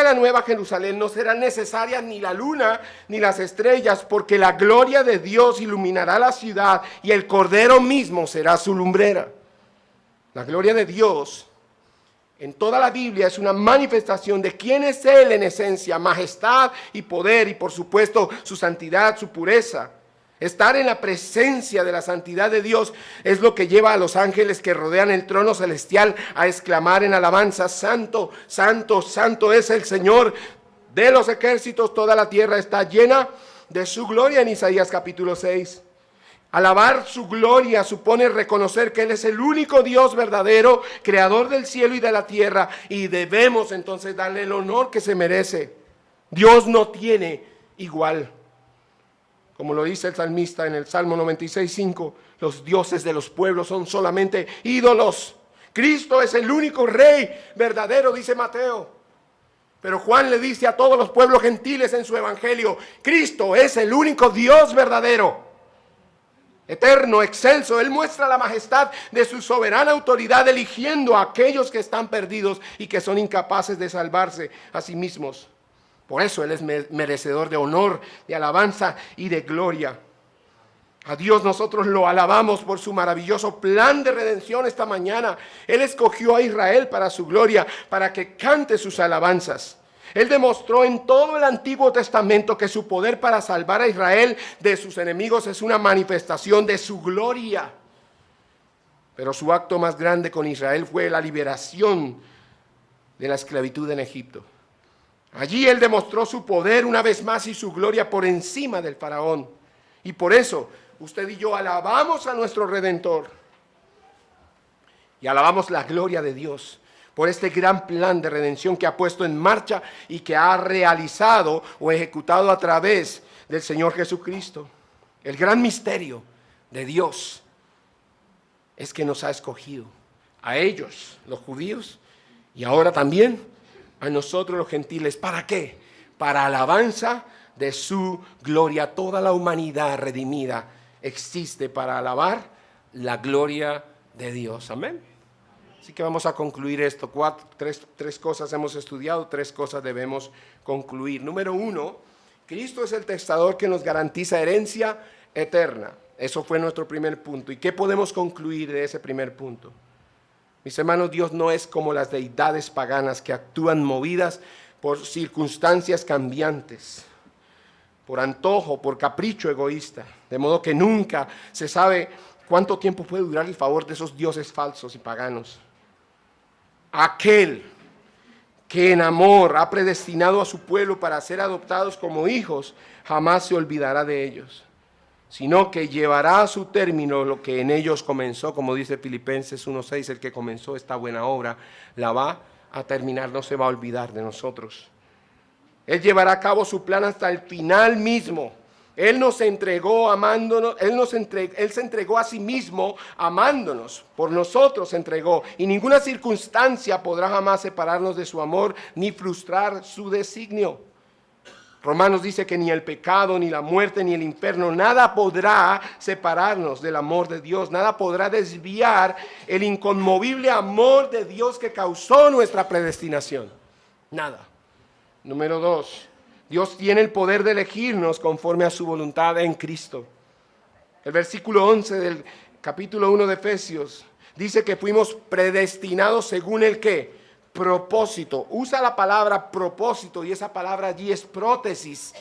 la nueva Jerusalén, no serán necesarias ni la luna ni las estrellas, porque la gloria de Dios iluminará la ciudad y el Cordero mismo será su lumbrera. La gloria de Dios en toda la Biblia es una manifestación de quién es Él en esencia, majestad y poder y por supuesto su santidad, su pureza. Estar en la presencia de la santidad de Dios es lo que lleva a los ángeles que rodean el trono celestial a exclamar en alabanza: santo, santo, santo es el Señor de los ejércitos, toda la tierra está llena de su gloria, en Isaías capítulo 6. Alabar su gloria supone reconocer que Él es el único Dios verdadero, creador del cielo y de la tierra, y debemos entonces darle el honor que se merece. Dios no tiene igual. Como lo dice el salmista en el Salmo 96:5, los dioses de los pueblos son solamente ídolos. Cristo es el único Rey verdadero, dice Mateo. Pero Juan le dice a todos los pueblos gentiles en su evangelio: Cristo es el único Dios verdadero. Eterno, excelso, Él muestra la majestad de su soberana autoridad, eligiendo a aquellos que están perdidos y que son incapaces de salvarse a sí mismos. Por eso Él es merecedor de honor, de alabanza y de gloria. A Dios nosotros lo alabamos por su maravilloso plan de redención esta mañana. Él escogió a Israel para su gloria, para que cante sus alabanzas. Él demostró en todo el Antiguo Testamento que su poder para salvar a Israel de sus enemigos es una manifestación de su gloria. Pero su acto más grande con Israel fue la liberación de la esclavitud en Egipto. Allí Él demostró su poder una vez más y su gloria por encima del faraón. Y por eso usted y yo alabamos a nuestro Redentor. Y alabamos la gloria de Dios por este gran plan de redención que ha puesto en marcha y que ha realizado o ejecutado a través del Señor Jesucristo. El gran misterio de Dios es que nos ha escogido a ellos, los judíos, y ahora también a nosotros los gentiles. ¿Para qué? Para alabanza de su gloria. Toda la humanidad redimida existe para alabar la gloria de Dios. Amén. Así que vamos a concluir esto. Tres cosas hemos estudiado, 3 cosas debemos concluir. Número 1, Cristo es el testador que nos garantiza herencia eterna. Eso fue nuestro primer punto. ¿Y qué podemos concluir de ese primer punto? Mis hermanos, Dios no es como las deidades paganas que actúan movidas por circunstancias cambiantes, por antojo, por capricho egoísta, de modo que nunca se sabe cuánto tiempo puede durar el favor de esos dioses falsos y paganos. Aquel que en amor ha predestinado a su pueblo para ser adoptados como hijos, jamás se olvidará de ellos, sino que llevará a su término lo que en ellos comenzó, como dice Filipenses 1:6, el que comenzó esta buena obra, la va a terminar, no se va a olvidar de nosotros. Él llevará a cabo su plan hasta el final mismo. Él nos entregó amándonos, Él se entregó a sí mismo amándonos, por nosotros se entregó, y ninguna circunstancia podrá jamás separarnos de su amor ni frustrar su designio. Romanos dice que ni el pecado, ni la muerte, ni el infierno, nada podrá separarnos del amor de Dios. Nada podrá desviar el inconmovible amor de Dios que causó nuestra predestinación. Nada. Número 2, Dios tiene el poder de elegirnos conforme a su voluntad en Cristo. El versículo 11 del capítulo 1 de Efesios dice que fuimos predestinados según el ¿qué? Propósito. Usa la palabra propósito y esa palabra allí es prótesis.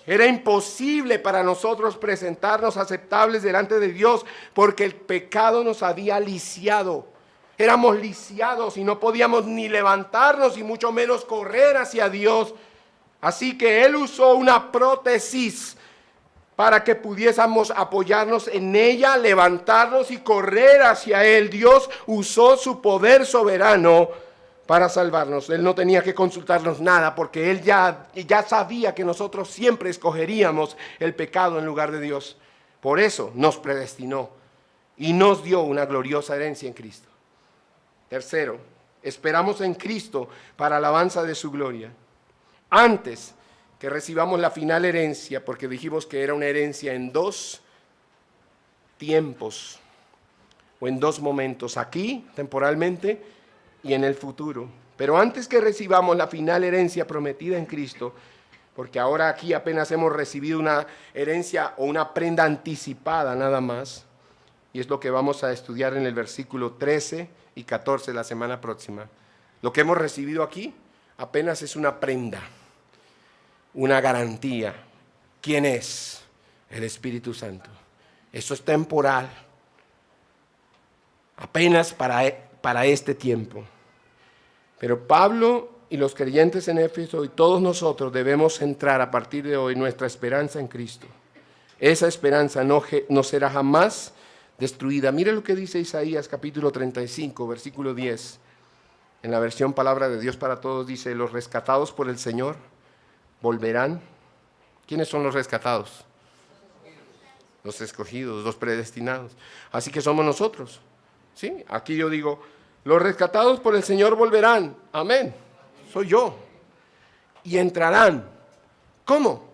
Era imposible para nosotros presentarnos aceptables delante de Dios porque el pecado nos había lisiado. Éramos lisiados y no podíamos ni levantarnos y mucho menos correr hacia Dios. Así que Él usó una prótesis para que pudiésemos apoyarnos en ella, levantarnos y correr hacia Él. Dios usó su poder soberano para salvarnos. Él no tenía que consultarnos nada porque Él ya sabía que nosotros siempre escogeríamos el pecado en lugar de Dios. Por eso nos predestinó y nos dio una gloriosa herencia en Cristo. Tercero, esperamos en Cristo para alabanza de su gloria. Antes que recibamos la final herencia, porque dijimos que era una herencia en 2 tiempos o en 2 momentos, aquí temporalmente y en el futuro. Pero antes que recibamos la final herencia prometida en Cristo, porque ahora aquí apenas hemos recibido una herencia o una prenda anticipada nada más, y es lo que vamos a estudiar en el versículo 13 y 14 la semana próxima. Lo que hemos recibido aquí apenas es una prenda, una garantía. ¿Quién es? El Espíritu Santo. Eso es temporal, apenas para este tiempo. Pero Pablo y los creyentes en Éfeso y todos nosotros debemos centrar a partir de hoy nuestra esperanza en Cristo. Esa esperanza no será jamás destruida. Mire lo que dice Isaías capítulo 35, versículo 10. En la versión Palabra de Dios para Todos dice: los rescatados por el Señor volverán. ¿Quiénes son los rescatados? Los escogidos, los predestinados. Así que somos nosotros. ¿Sí? Aquí yo digo, los rescatados por el Señor volverán. Amén. Soy yo. Y entrarán. ¿Cómo?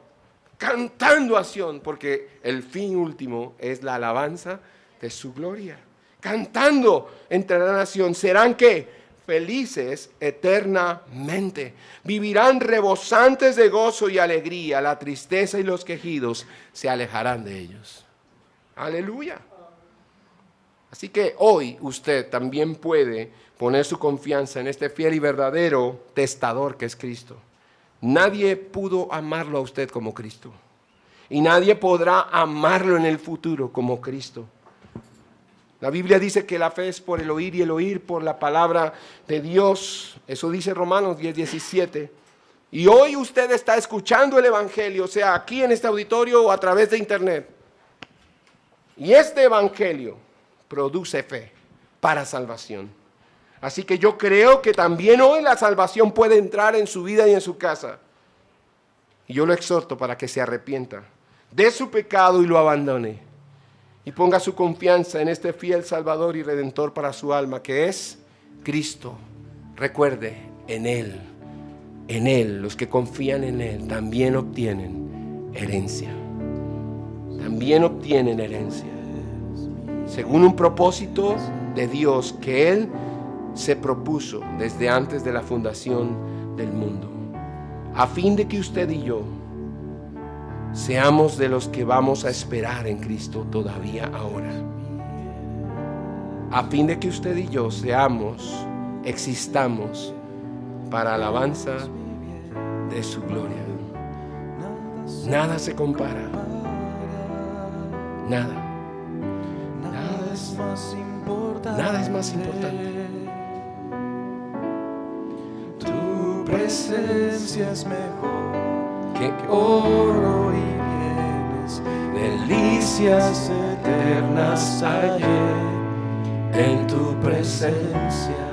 Cantando a Sión, porque el fin último es la alabanza de su gloria. Cantando entrarán a Sión. ¿Serán qué? Felices eternamente. Vivirán rebosantes de gozo y alegría. La tristeza y los quejidos se alejarán de ellos. Aleluya. Así que hoy usted también puede poner su confianza en este fiel y verdadero testador que es Cristo. Nadie pudo amarlo a usted como Cristo. Y nadie podrá amarlo en el futuro como Cristo. La Biblia dice que la fe es por el oír y el oír por la palabra de Dios. Eso dice Romanos 10:17. Y hoy usted está escuchando el Evangelio, sea aquí en este auditorio o a través de internet. Y este Evangelio produce fe para salvación. Así que yo creo que también hoy la salvación puede entrar en su vida y en su casa. Y yo lo exhorto para que se arrepienta de su pecado y lo abandone. Y ponga su confianza en este fiel Salvador y Redentor para su alma, que es Cristo. Recuerde, en Él, los que confían en Él, también obtienen herencia. También obtienen herencia. Según un propósito de Dios que Él se propuso desde antes de la fundación del mundo. A fin de que usted y yo seamos de los que vamos a esperar en Cristo todavía ahora. A fin de que usted y yo existamos para alabanza de su gloria. Nada se compara. Nada. Nada es más importante. Tu presencia es mejor que oro y bienes, delicias eternas hallé en tu presencia.